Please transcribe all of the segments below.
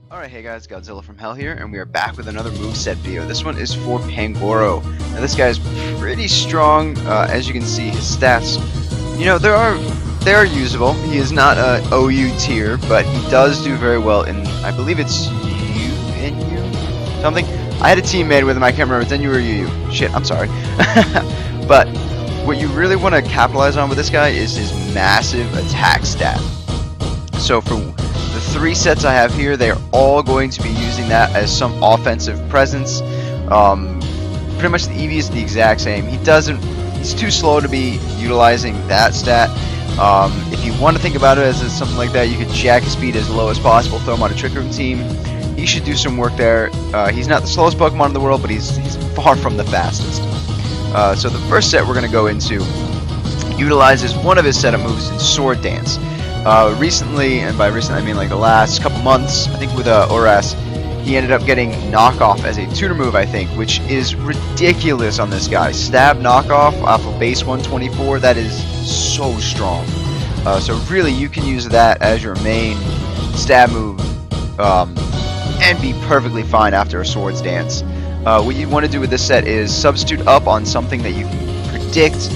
Alright, hey guys, Godzilla from Hell here, and we are back with another moveset video. This one is for Pangoro. Now this guy's pretty strong, as you can see, his stats, you know, they are usable. He is not a OU tier, but he does do very well in, I believe it's UNU? Something? I had a teammate with him, I can't remember, it's NU or UU. Shit, I'm sorry. But what you really want to capitalize on with this guy is his massive attack stat. So for the three sets I have here, they're all going to be using that as some offensive presence. Pretty much the EV is the exact same. He's too slow to be utilizing that stat. If you want to think about it as something like that, you could jack his speed as low as possible, throw him on a trick room team. He should do some work there. He's not the slowest Pokemon in the world, but he's far from the fastest. So the first set we're going to go into utilizes one of his setup moves in Sword Dance. Recently, and by recent I mean like the last couple months, I think with ORAS, he ended up getting Knockoff as a tutor move, I think, which is ridiculous on this guy. Stab Knockoff off of base 124, that is so strong. So really, you can use that as your main stab move and be perfectly fine after a Swords Dance. What you want to do with this set is substitute up on something that you can predict,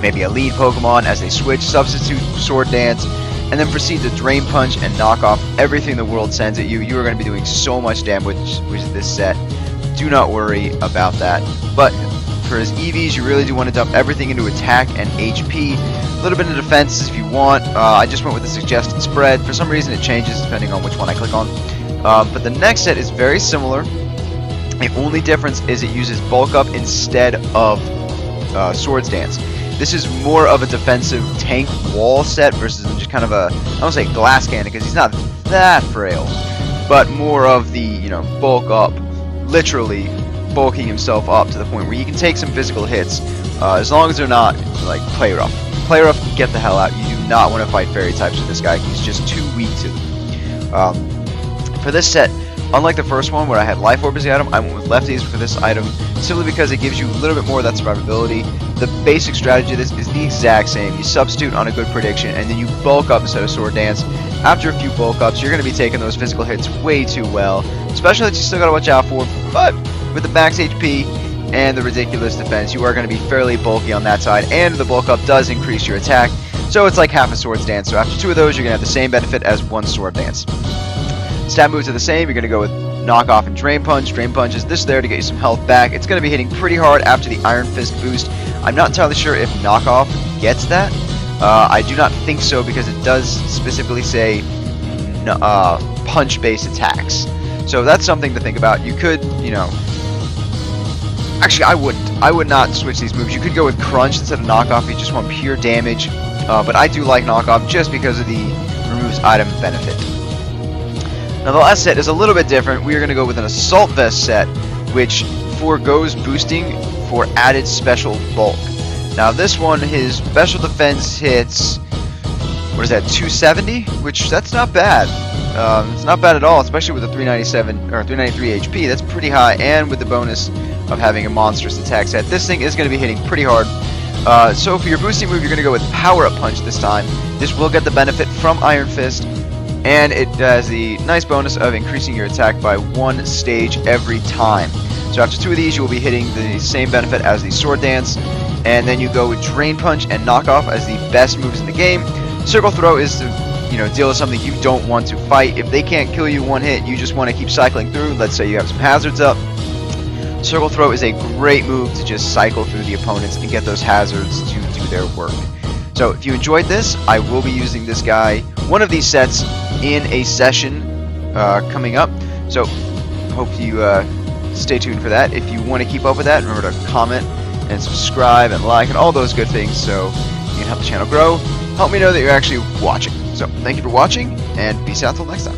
maybe a lead Pokemon as they switch, substitute Sword Dance, and then proceed to Drain Punch and knock off everything the world sends at you. You are going to be doing so much damage with this set. Do not worry about that. But for his EVs, you really do want to dump everything into attack and HP. A little bit of defense if you want. I just went with the suggested spread. For some reason it changes depending on which one I click on. But the next set is very similar. The only difference is it uses Bulk Up instead of Swords Dance. This is more of a defensive tank wall set versus just kind of a, I don't say glass cannon because he's not that frail, but more of the, you know, bulk up, literally bulking himself up to the point where you can take some physical hits, as long as they're not like play rough. Play rough, get the hell out. You do not want to fight fairy types with this guy. He's just too weak to them. For this set, unlike the first one where I had Life Orb as the item, I went with lefties for this item simply because it gives you a little bit more of that survivability. The basic strategy of this is the exact same. You substitute on a good prediction and then you bulk up instead of Sword Dance. After a few bulk ups, you're going to be taking those physical hits way too well, especially that you still got to watch out for, but with the max HP and the ridiculous defense, you are going to be fairly bulky on that side, and the bulk up does increase your attack, so it's like half a Swords Dance. So after two of those, you're going to have the same benefit as one Sword Dance. Stat moves are the same. You're going to go with Knockoff and Drain Punch. Drain Punch is this there to get you some health back. It's going to be hitting pretty hard after the Iron Fist boost. I'm not entirely sure if Knockoff gets that. I do not think so because it does specifically say punch-based attacks. So that's something to think about. You could, you know... Actually, I wouldn't. I would not switch these moves. You could go with Crunch instead of Knockoff if you just want pure damage. But I do like Knockoff just because of the removes item benefit. Now the last set is a little bit different. We are going to go with an Assault Vest set, which forgoes boosting for added special bulk. Now this one, his special defense hits, what is that, 270? Which, that's not bad. It's not bad at all, especially with the 397 or 393 HP. That's pretty high, and with the bonus of having a monstrous attack set. This thing is going to be hitting pretty hard. So for your boosting move, you're going to go with Power Up Punch this time. This will get the benefit from Iron Fist, and it has the nice bonus of increasing your attack by one stage every time. So after two of these, you will be hitting the same benefit as the Sword Dance, and then you go with Drain Punch and Knockoff as the best moves in the game. Circle Throw is to, you know, deal with something you don't want to fight. If they can't kill you one hit, you just want to keep cycling through. Let's say you have some hazards up. Circle Throw is a great move to just cycle through the opponents and get those hazards to do their work. So if you enjoyed this, I will be using this guy, one of these sets, in a session coming up. So hope you stay tuned for that. If you want to keep up with that, remember to comment and subscribe and like and all those good things so you can help the channel grow. Help me know that you're actually watching. So thank you for watching, and peace out till next time.